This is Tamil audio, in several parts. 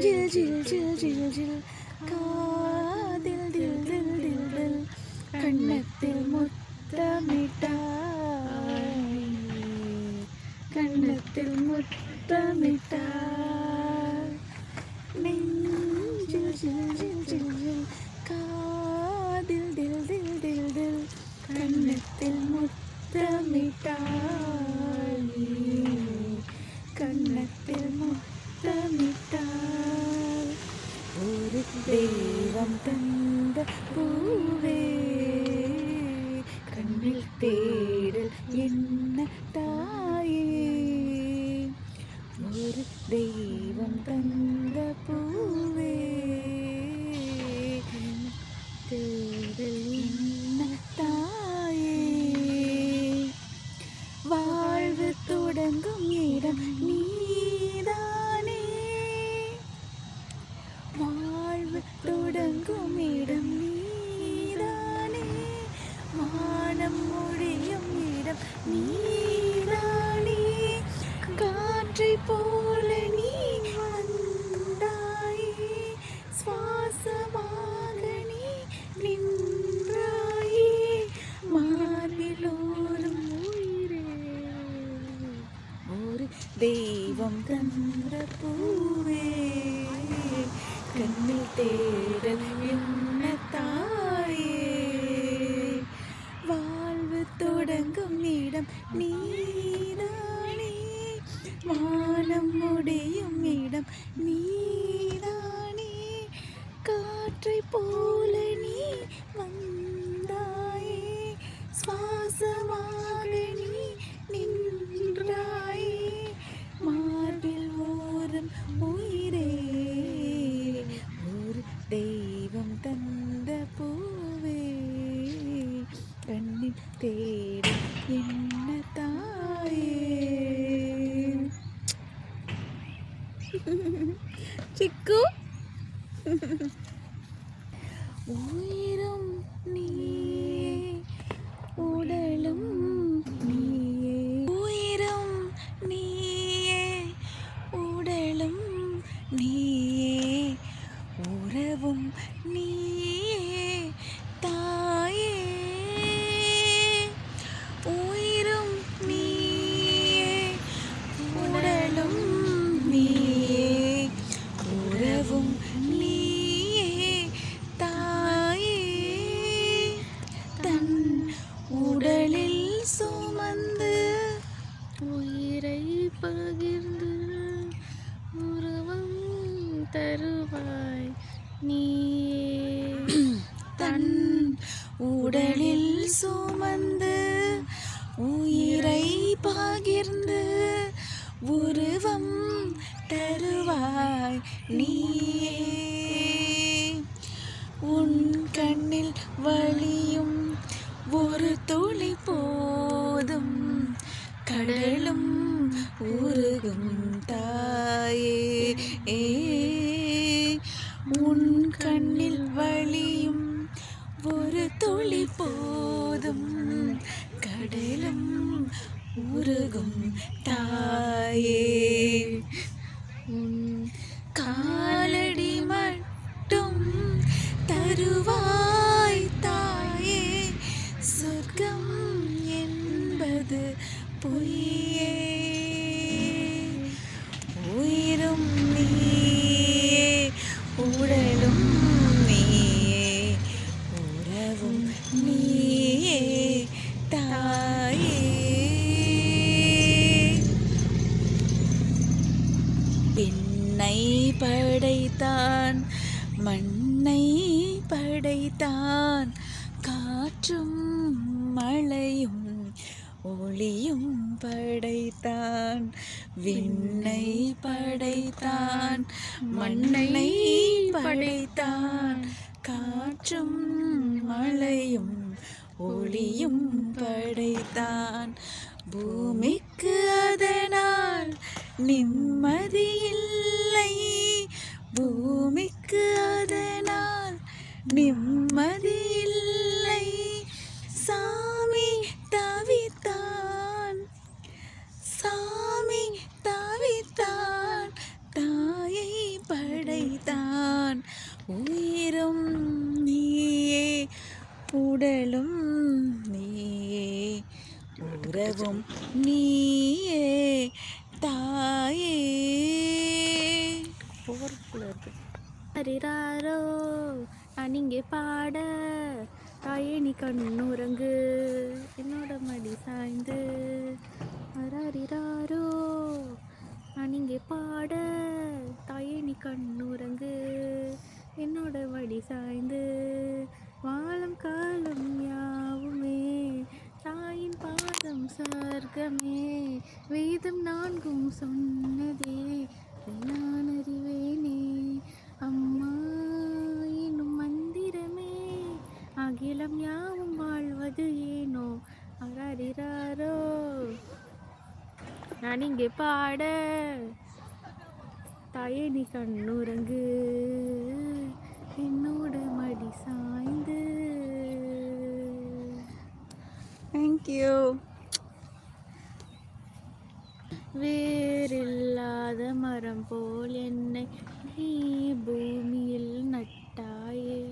ஜில் ஜில் ஜில் ஜில் ஜில் காதில் தில் தில் தில் தில் கண்ணத்தில் முத்தமிட்டாய் கண்ணத்தில் முத்தமிட்டாய் நெஞ்சில் ஜில் ஜில் ஜில் ஜில் காதில் தில் தில் தில் தில் கண்ணத்தில் முத்தமிட்டாய் கண்ணத்தில் முத்தமிட்டாய் ஒரு தெய்வம் தந்த பூவே கண்ணில் தேடல் என்ன தாயே ஒரு தெய்வம் தந்த பூவே தேடல் என்ன தாயே வாழ்வு தொடங்கும் இடம் நீதானே வாழ்வு தொடங்கும் இடம் நீதானே வானம் முடியும் இடம் நீதானே காற்றை போல நீ வந்தாயே சுவாசமாக நீ நின்றாயே மார்பிலோரும் உயிரே ஒரு தெய்வம் தந்த பூவே கண்ணில் தேடல் என்ன தாயே வாழ்வு தொடங்கும் இடம் நீதானே வானம் முடியும் இடம் நீதானே காற்றை போல நீ வந்தாயே சுவாசமாக நீ நின்றாயே மார்பில் ஓரம் உயிரே ஒரு தெய்வம் தந்த பூவே கண்ணில் தேட என்ன தாயே சிக்கு உயிரும் நீயே உடலும் நீயே உயிரும் நீயே உடலும் நீயே உறவும் நீயே தாயே உயிரும் நீயே உடலும் நீயே உறவும் நீயே தாயே தன் உடலில் சுமந்து உயிரை பகிர்ந்து உருவம் தருவாய் நீயே தன் உடலில் சுமந்து உயிரை பகிர்ந்து உருவம் தருவாய் நீயே உன் கண்ணில் வழியும் ஒரு துளி போதும் கடலும் உருகும் தாயே உன் கண்ணில் வழியும் ஒரு துளி போதும் கடலும் உருகும் தாயே உன் காலடி மட்டும் தருவாய் தாயே சொர்க்கம் என்பது பொய்யே உயிரும் நீயே உடலும் நீயே உறவும் நீயே தாயே என்னை படைத்தான் மண்ணை படைத்தான் காற்றும் மழையும் ஒளியும் படைத்தான் விண்ணை படைத்தான் மண்ணை படைத்தான் காற்றும் மழையும் ஒளியும் படைத்தான் பூமிக்கு அதனால் நிம்மதியில்லை பூமிக்கு அதனால் நிம்மதியில்லை சாமி தவித்தான் சாமி தவித்தான் தாயை படை உயிரும் நீயே உடலும் நீயே உறவும் நீயே தாயே. போகிறதுக்குள்ள இருக்கு. ஹரிராரோ நான் இங்கே பாட, தாயே நீ கண்ணுறங்கு என்னோட மடி சாய்ந்து. ஹரிராரோ நான் இங்கே பாட, தாயே நீ கண்ணுறங்கு என்னோட மடி சாய்ந்து. வாழும் காலம் யாவுமே தாயின் பாதம் சொர்க்கமே, வேதம் நான்கும் சொன்னதே நான் அறிவேனே. அம்மா எனும் மந்திரமே அகிலம் யாவும் வாழ்வது ஏனோ. அரரிராரோ நான் இங்கே பாட, தாயே நீ கண்ணுறங்கு என்னோட மடி சாய்ந்து. தேங்க்யூ. வேறில்லாத மரம் போல் என்னை நீ பூமியில் நட்டாயே,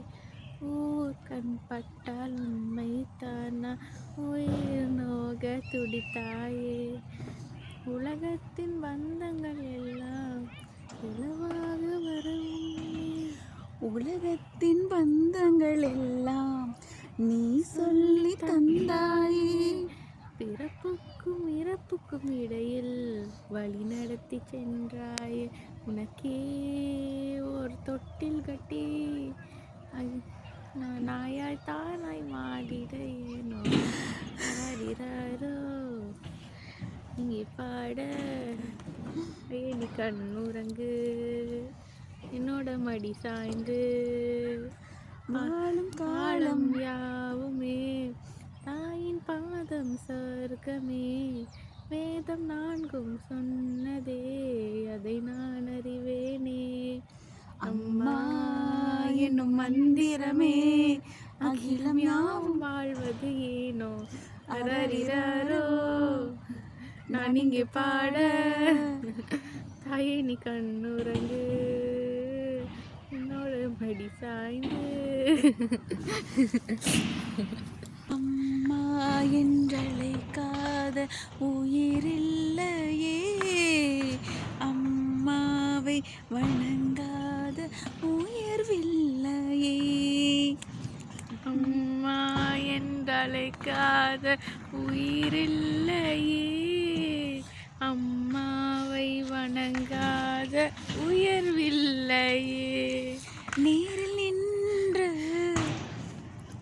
ஊர் கண் பட்டால் உண்மை தானா உயிர் நோக துடித்தாயே. உலகத்தின் பந்தங்கள் எல்லாம் இலவாக வரவும், உலகத்தின் பந்தங்கள் எல்லாம் நீ சொல்லி தந்தாயே. பிறப்புக்கும் இறப்புக்கும் இடையில் வழி நடத்தி சென்றாயே. உனக்கே ஒரு தொட்டில் கட்டி நான் நாயாய் தானாய் மாடிட ஏனோ. ஹரிராரோ இங்கே பாட, நீ கண்ணுறங்கு என்னோட மடி சாய்ந்து. வாழும் காலம் யாவுமே தாயின் பாதம் சொர்க்கமே, வேதம் நான்கும் சொன்னதே அதை நான் அறிவேனே. அம்மா என்னும் மந்திரமே அகிலம் யாவும் வாழ்வது ஏனோ. அரரிராரோ நான் இங்கே பாட, தாயே நீ கண்ணுறங்கு என்னோட மடி சாய்ந்து. அம்மா என்றழைக்காத உயிரில்லையே, அம்மாவை வணங்காத உயர்வில்லையே. அம்மா என்றழைக்காத உயிரில்லையே, அம்மாவை வணங்காத உயர்வில்லையே. நேரில் நின்று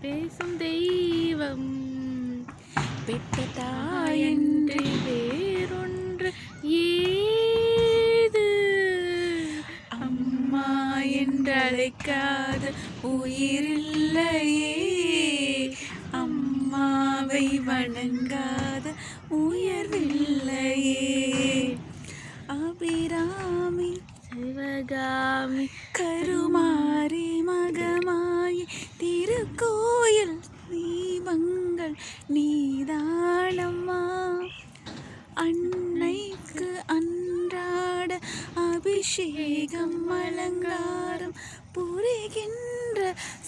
பேசும் தெய்வம் பெற்ற தாயன்று வேறொன்று ஏது. அம்மா என்றழைக்காத உயிரில்லையே, அம்மாவை வணங்காத உயர்வில்லையே. அபிராமி சிவகாமி கருமாரி மகமாயி திருக்கோயில் தீபங்கள் நீதானம்மா. அன்னைக்கு அன்றாட அபிஷேகம் அலங்காரம் புரிகின்ற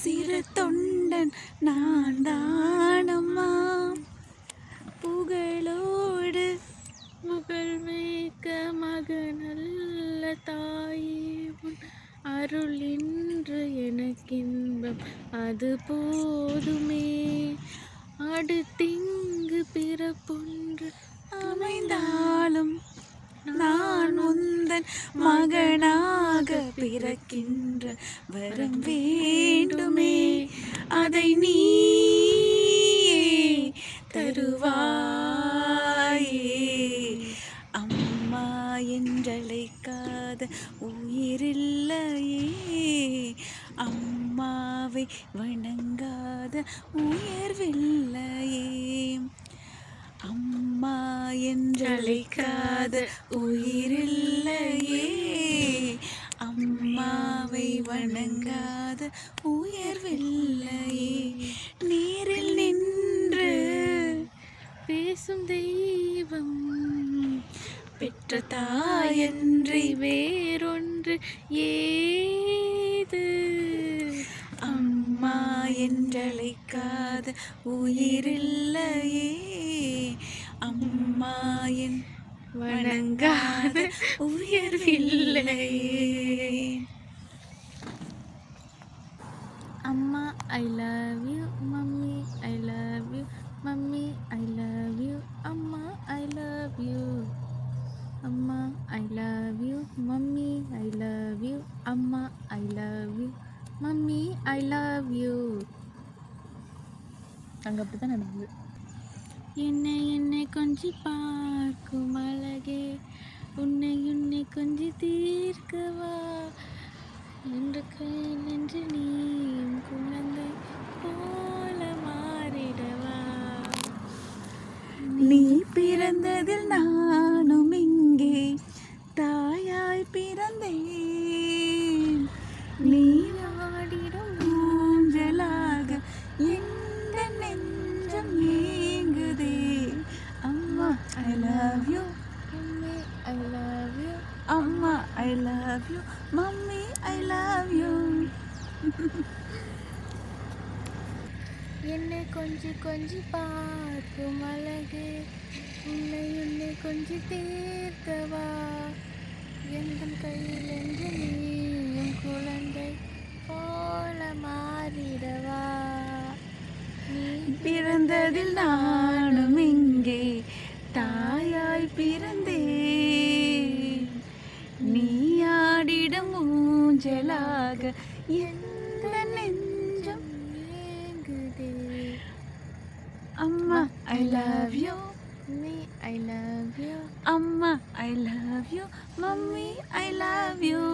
சிறு தொண்டன் நான் தானம்மா. புகழோடு புகழ் மேய்க்க மகனல்ல தாயே, உன் அருள் இன்று எனக்கின்பம் அது போதுமே. அடுத்திங்கு பிறப்பொன்று அமைந்தாலும் நான் உந்தன் மகனாக பிறக்கின்ற வரம் வேண்டுமே. அதை நீயே தருவாயே. அம்மா என்றழைக்காத உயிரில்லையே, அம்மாவை வணங்காத உயர்வில்லையே. அம்மா என்றழைக்காத உயிரில்லையே, அம்மாவை வணங்காத உயர்வில்லையே. நேரில் நின்று பேசும் தெய்வம் பெற்ற தாயன்றி வேறொன்று ஏது. அம்மா என்றழைக்காத உயிரில்லையே, அம்மா என் வணங்காத உயர்வில்லையே. அம்மா I love you, mummy I love you, mummy I love you, அம்மா ஐ லவ் யூ, அம்மா I love you, mummy I love you, அம்மா I love you, mummy I love you. அங்கே அப்படி தான் நடந்தது. என்னை என்னை கொஞ்சி பார்க்கும் அழகே, உன்னை உன்னை கொஞ்சி தீர்க்கவா, என்று கையில் என்று நீயும் குழந்தை போல மாறிடவா. நீ பிறந்ததில் நானும் இங்கே தாயாய் பிறந்தேன், நீ ஆடிடும் ஊஞ்சலாக எந்த நெஞ்சம் ஏங்குதே. அம்மா I love you, mummy I love you, அம்மா I love you, mummy I love you. என்னை கொஞ்சி கொஞ்சி பார்க்கும் அழகே, உன்னை உன்னை கொஞ்சி தீர்க்கவா, எந்த கையில் என்று நீயும் குழந்தை போல மாறிடவா. நீ பிறந்ததில் நானும் இங்கே தாயாய் பிறந்தேன், நீ ஆடிடும் ஊஞ்சலாக எந்த நெஞ்சம் ஏங்குதே. அம்மா I love you, mummy I love you, அம்மா I love you, mummy I love you.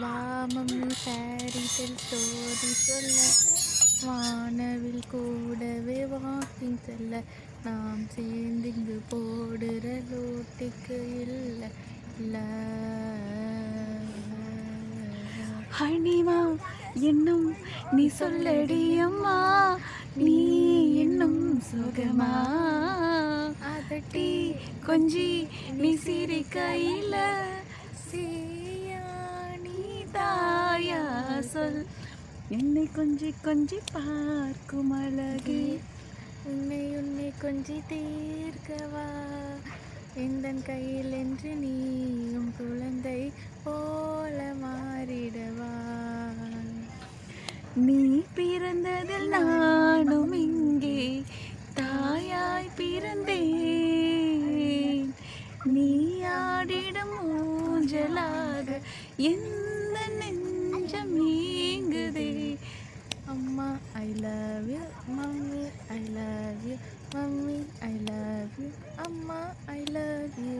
வா மம்மி ஃபேரி டெல் ஸ்டோரி சொல்ல, வானவில் கூடவே வாக்கிங் செல்ல, நாம் சேர்ந்து இங்கு போடுற லோட்டுக்கு இல்லை இல்லை. ஹனிமா என்னும் நீ சொல்லடி அம்மா, நீ என்னும் சுகமா, அதட்டி கொஞ்சி நீ சிரிக்கையில சீயா நீ தாயா சொல். என்னை கொஞ்சி கொஞ்சி பார்க்கும் அழகே, உன்னை உன்னை கொஞ்சி தீர்க்கவா, எந்த கையில் என்று நீயும் குழந்தை போல மாறிடவா. நீ பிறந்ததில் நானும் இங்கே தாயாய் பிறந்தேன், நீ ஆடிடும் ஊஞ்சலாக எந்த நெஞ்சம் ஏங்குதே. அம்மா I love you, mummy I love you, mummy I love you, அம்மா ஐ லவ் யூ.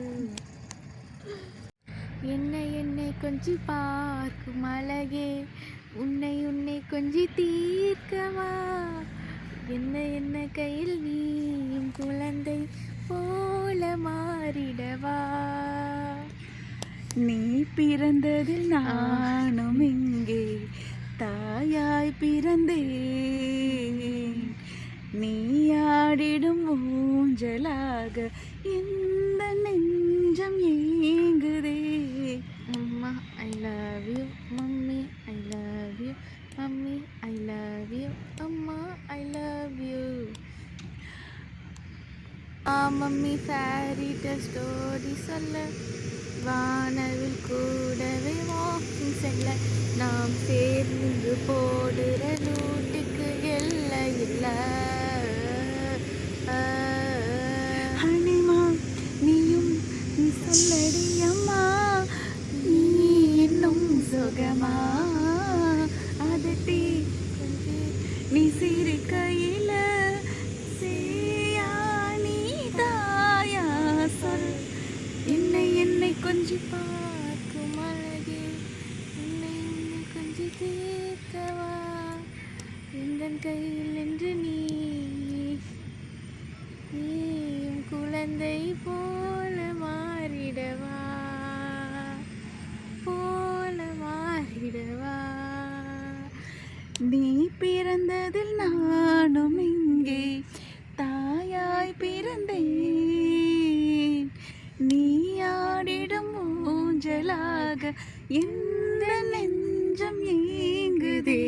என்னை என்னை கொஞ்சி பார்க்கும் அழகே, உன்னை உன்னை கொஞ்சி தீர்க்கவா, என்ன என்ன கையில் நீயும் குழந்தை போல மாறிடவா. நீ பிறந்ததில் நானும் இங்கே தாயாய் பிறந்தேன், நீ ஆடிடும் ஊஞ்சலாக எந்த நெஞ்சம் ஏங்குதே. அம்மா I love you, mummy I love you, mummy I love you, அம்மா I love you. Mummy fairy tale story சொல்ல, வானவில் கூடவே வாக்கிங் செல்ல, நாம் சேர்ந்து போடுற லூட்டுக்கு எல்லை இல்லை. ஹனிமா நீயும் நீ சொல்லடி அம்மா, நீ இன்னும் சுகமா, அதட்டி கொஞ்சி நீ சிரிக்கையில சேயா நீ தாயா சொல். என்னை என்னை கொஞ்சி பார்க்கும் அழகே, உன்னை உன்னை கொஞ்சி தீர்க்கவா, எந்த கையில் என்று நீயும் குழந்தை போல மாறிடவா, போல மாறிடவா. நீ பிறந்ததில் நானும் இங்கே தாயாய் பிறந்தேன், நீ ஆடிடும் ஊஞ்சலாக எந்த நெஞ்சம் ஏங்குதே.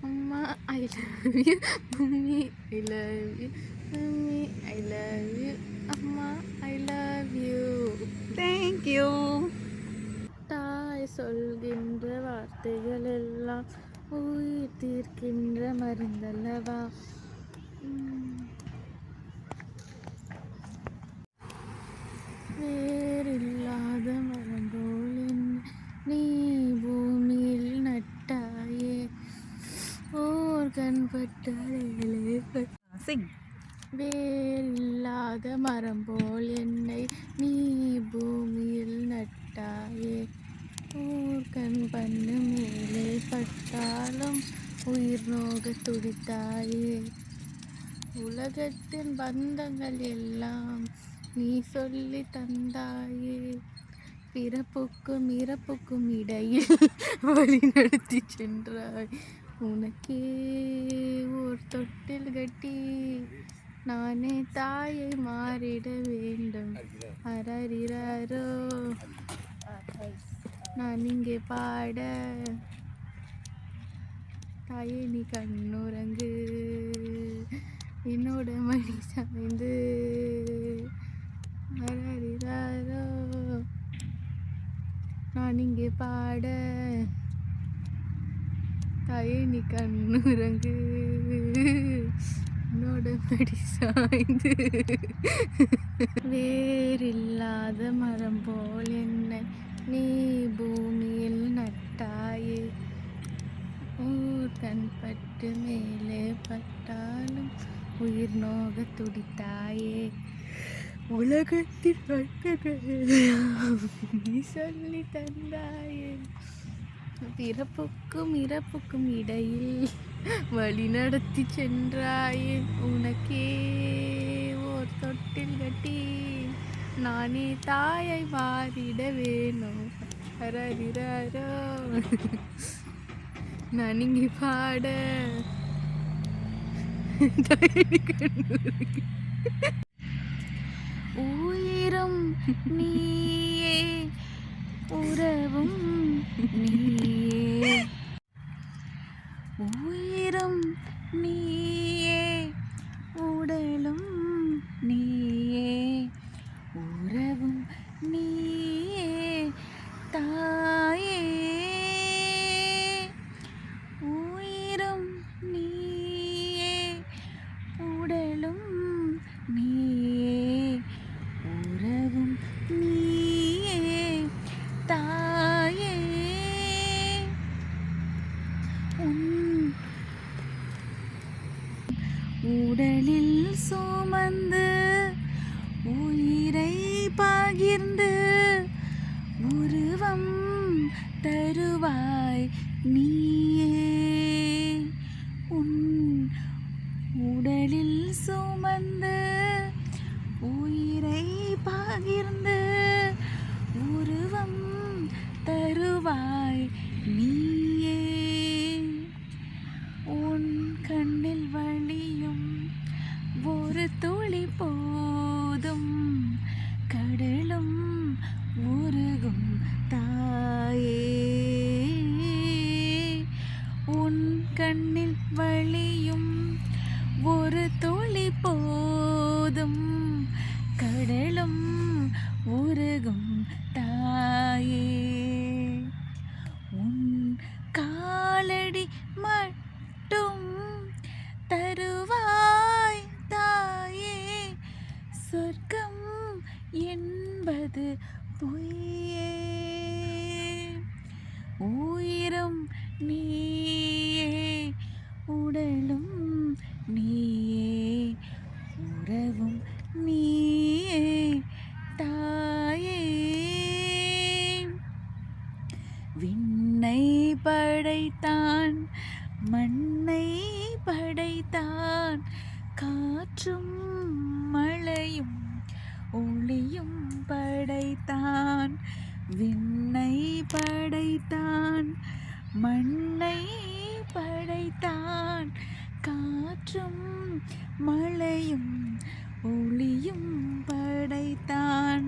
அம்மா I love you, mummy I love you, mummy I love you, அம்மா ஐ லவ் யூ. தேங்க்யூ. தாய் சொல்கின்ற வார்த்தைகள் எல்லாம் உயிர் தீர்க்கின்ற மருந்தல்லவா. வேறில்லாத மரம் போல் நீ பூமியில் நட்டாயே, ஓர் கண்பட்டாலே. சிங். வேறில்லாத மரம் போல் என்னை நீ பூமியில் நட்டாயே, ஊர் கண் பண்ணு மேலே பட்டாலும் உயிர் நோக துடித்தாயே. உலகத்தின் பந்தங்கள் எல்லாம் நீ சொல்லி தந்தாயே, பிறப்புக்கும் இறப்புக்கும் இடையில் வழி நடத்தி சென்றாய். உனக்கே ஓர் தொட்டில் கட்டி நானே தாயை மாறிட வேண்டும். அரரிரோ நான் இங்கே பாட, தாயே நீ கண்ணுறங்கு, என்னோட மணி சாய்ந்து. அரரிரோ நான் இங்கே பாட, தாயே நீ கண்ணுறங்கு, என்னோட மடி சாய்ந்து. வேறில்லாத மரம் போல் என்னை நீ பூமியில் நட்டாயே, ஊர் கண் பட்டு மேலே பட்டாலும் உயிர் நோக துடித்தாயே. உலகத்தின் நீ சொல்லி தந்தாயே, பிறப்புக்கும் இறப்புக்கும் இடையில் வழி நடத்தி சென்றாயே. உனக்கே ஓர் தொட்டில் கட்டி நானே தாயை மாறிட வேணும். அரரிரோ நான் இங்கே பாட, உயிரும் நீயே உறவும் நீயே, உயிரும் நீயே உடலும் நீயே, உறவும் நீயே தாயே. உயிரும் நீயே உடலும் நீயே, உறவும் நீயே தாயே. உடலில் சுமந்து உயிரை பகிர்ந்து உருவம் தருவாய் நீயே. உன் உடலில் சுமந்து உயிரை பகிர்ந்து உருவம் தருவாய் நீயே. உன் கண்ணில் வழியும் ஒரு துளி போதும் கடலும் உருகும் தாயே. உன் கண்ணில் வழியும் ஒரு துளி போதும் கடலும் உருகும் தாயே. உன் காலடி மட்டும் தருவாய் தாயே, சொர்க்கம் என்பது பொய்யே. உயிரும் நீயே உடலும் நீயே, உறவும் நீயே தாயே. விண்ணை படைத்தான் மண்ணை படைத்தான், காற்றும் மழையும் ஒளியும் படைத்தான். விண்ணை படைத்தான் மண்ணை படைத்தான், காற்றும் மழையும் ஒளியும் படைத்தான்.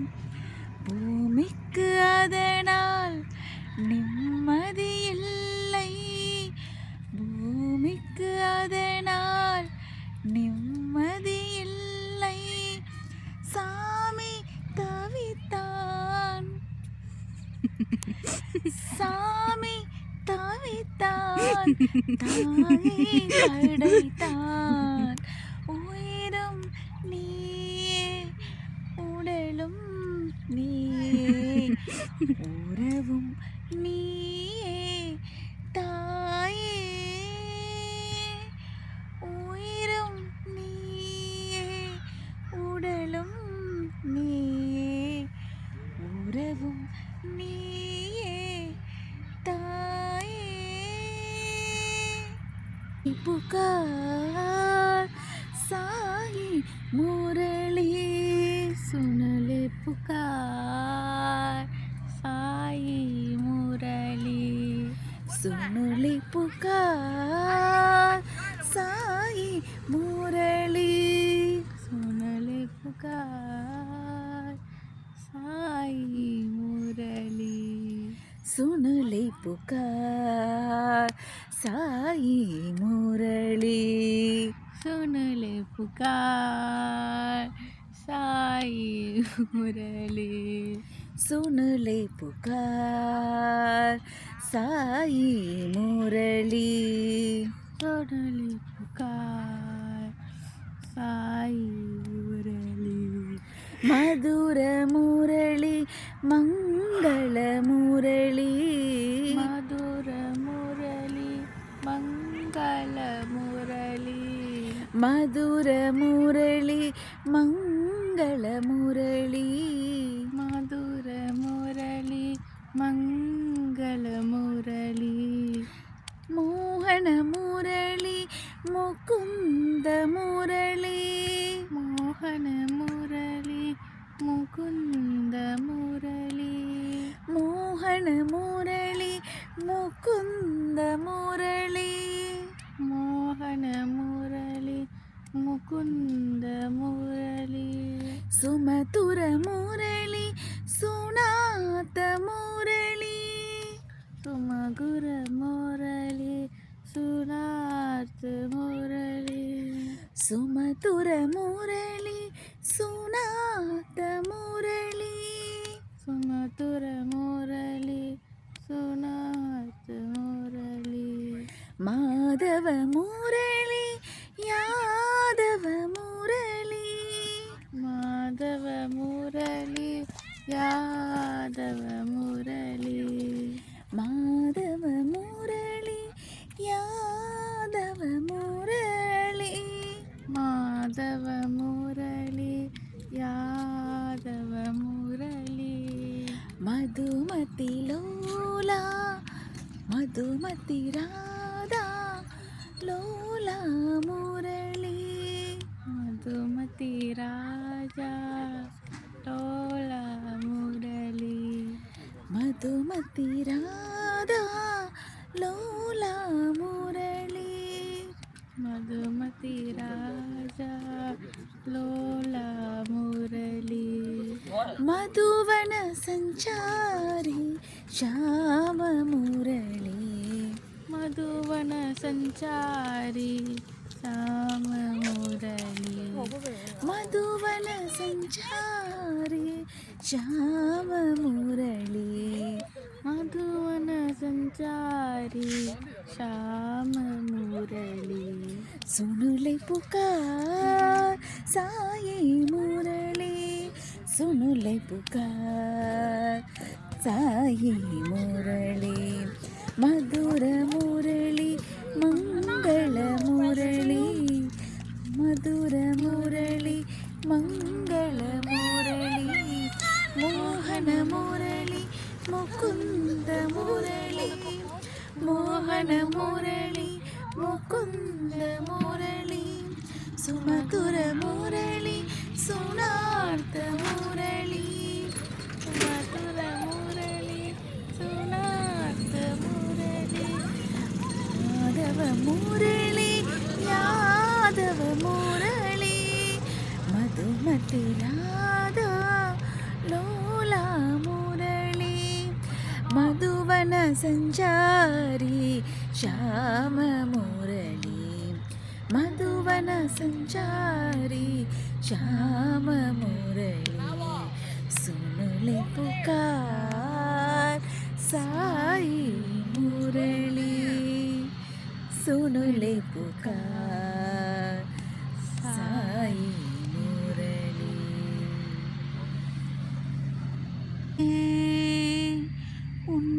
பூமிக்கு அதன் சாமி தாவித்தான் தாயை படைத்தான் உயிரும் நீயே உடலும் நீயே உறவும் நீயே தாயே உயிரும் நீயே உடலும் நீயே உறவும் நீயே தாயே पुकार साई मुरली सुन ले पुकार साई मुरली सुन ले पुकार साई मुरली सुन ले पुकार साई मुरली सुन ले पुकार साई मुरली सुन ले पुकार साई मुरली सुन ले पुकार साई मुरली सुन ले पुकार साई मुरली मधुर मुरली मंगल मुरली मधुर मुरली मंगल मुरली मधुर मुरली मंगल मुरली मधुर मुरली मंगल मुरली मोहन मुरली मुकुंद मुरली मोहन मुरली मुकुंद मुरली मोहन मुरली मुकुंद मुरली मोहन मुरली मुकुंद मुरली सुमधुर मुरली सुनात मुरली सुमधुर मुरली सुनात मुरली सुमधुर मुरली सुनात मुरली सुमधुर मुरली सुनात मुरली माधव मुरली यादव मुरली माधव मुरली यादव मुरली माधव मुरली यादव मुरली माधव मुरली यादव मुरली मधुमती लोला मधुमती राधा लोला मुरली मधुमती राजा टोला मुरली मधुमती राधा लोला मुरली मधुमती राजा लोला मुरली मधुवन संचारी श्याम मुरली मधुवन संचारी श्याम मुरली मधुवन संचारी श्याम मुरली मधुवन संचारी श्याम मुरली सुन ले पुकार साई मुरली सुन ले पुकार साई मुरली मधुर मुरली मंगल मुरली मधुर मुरली मंगल मुरली मोहन मुरली मुकुंद मुरली मोहन मुरली मुकुंद मुरली सुमधुर मुरली सुनार्थ मुरली मधुर मुरली सुनात मुरली माधव मुरली यादव मुरली मधुमती राधा लोला मुरली मधुवन संचारी श्याम मुरली मधुवन संचारी श्याम मुरली सुन ले पुकार मुरली पुकार साई मुरली உன்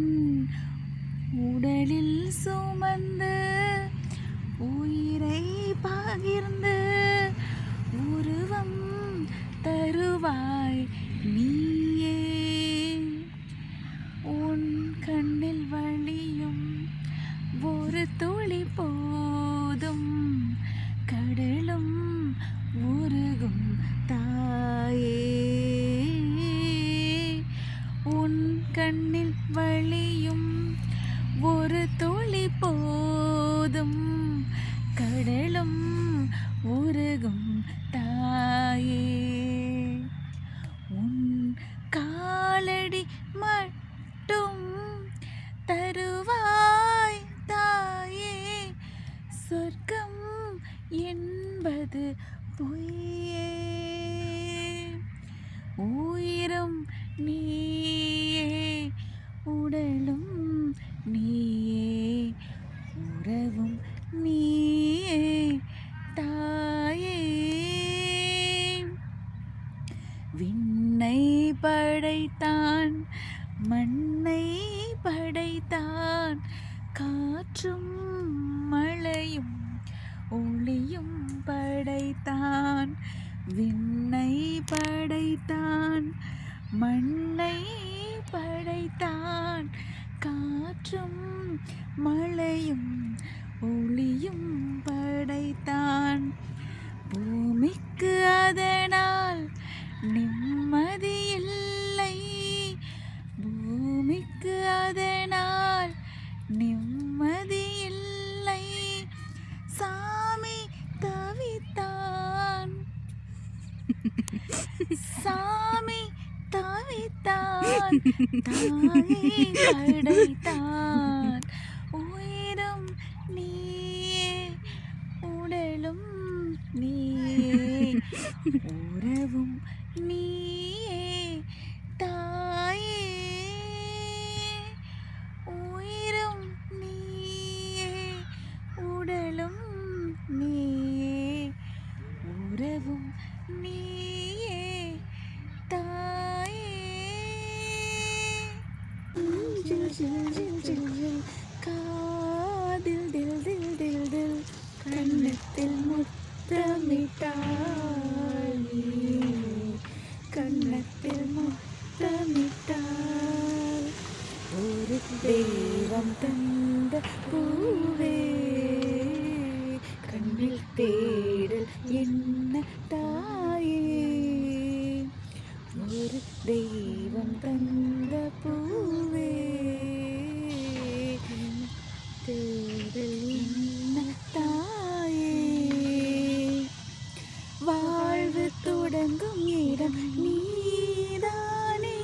உடலில் சுமந்து உயிரை பகிர்ந்து உருவம் தருவாய் நீயே உன் கண்ணில் வழியும் ஒரு துளி போதும் கடலும் உருகும் தாயே உன் கண்ணில் வழியும் ஒரு துளி போதும் கடலும் உருகும் தாயே உன் காலடி மட்டும் தருவாய் தாயே சொர்க்கம் என்பது பொய்யே உயிரும் நீயே உடலும் நீயே உறவும் நீயே தாயே விண்ணை படைத்தான் மண்ணை படைத்தான் காற்றும் மழையும் ஒளியும் படைத்தான் விண்ணை படைத்தான் மண்ணை படைத்தான் காற்றும் மழையும் ஒளியும் படைத்தான் பூமிக்கு அதனால் நிம்மதி இல்லை பூமிக்கு அதனால் நிம்மதி இல்லை சாமி தவித்தான் சாமி தவித்தான் தாயை படைத்தான் உயிரும் நீயே உடலும் நீயே உறவும் நீயே தாயே உயிரும் நீயே உடலும் நீயே உறவும் நீயே தாயே ஜில் ஜில் ஜில் ஜில் ஜில் காதில் தில் தில் தில் தில் கண்ணத்தில் முத்தமிட்டாய் கண்ணத்தில் முத்தமிட்டாய் ஒரு தெய்வம் தந்த பூவே கண்ணில் தேடல் என்ன தாயே ஒரு தெய்வம் தந்த பூவே தேடல் என்ன தாயே வாழ்வு தொடங்கும் இடம் நீதானே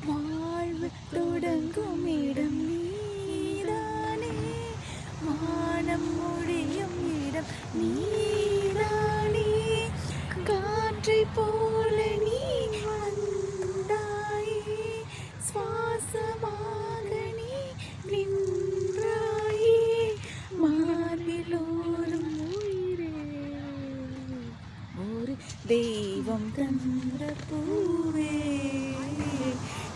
வாழ்வு தொடங்கும் இடம் நீதானே வானம் முடியும் இடம் நீதானே காற்றை போல நீ வந்தாயே சுவாசமாக நீ நின்றாயே மார்பிலோரும் உயிரே ஒரு தெய்வம் தந்த பூவே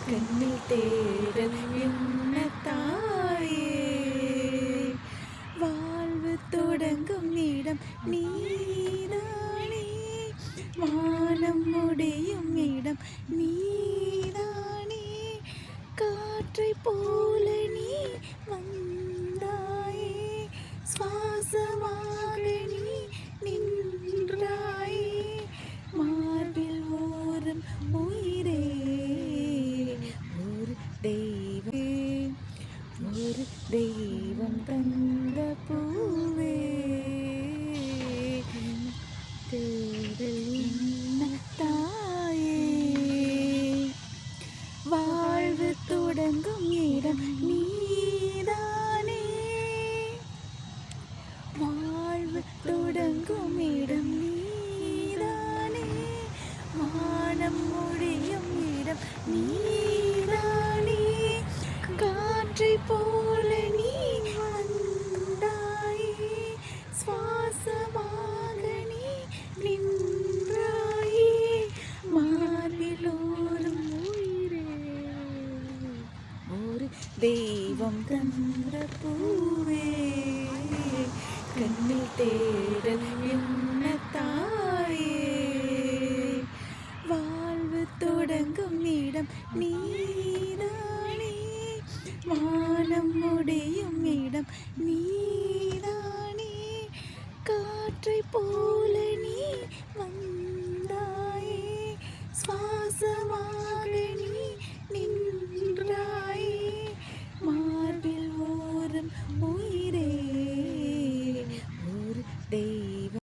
கண்ணில் தேடல் என்ன தாயே வாழ்வு தொடங்கும் இடம் நீதானே வானம் முடியும் இடம் நீதானே காற்றை போல நீ வந்தாயே சுவாசமாக நீ நின்றாயே மார்பில் ஓரும் உயிரே ஒரு தெய்வம் தந்த பூவே தேடல் என்ன தாயே வாழ்வு தொடங்கும் இடம் நீதானே வாழ் தெய்வம் தந்த பூவே கண்ணில் தேடல் என்ன தாயே வாழ்வு தொடங்கும் இடம் நீதானே வானம் முடியும் இடம் நீதானே காற்றை போல நீ வந்து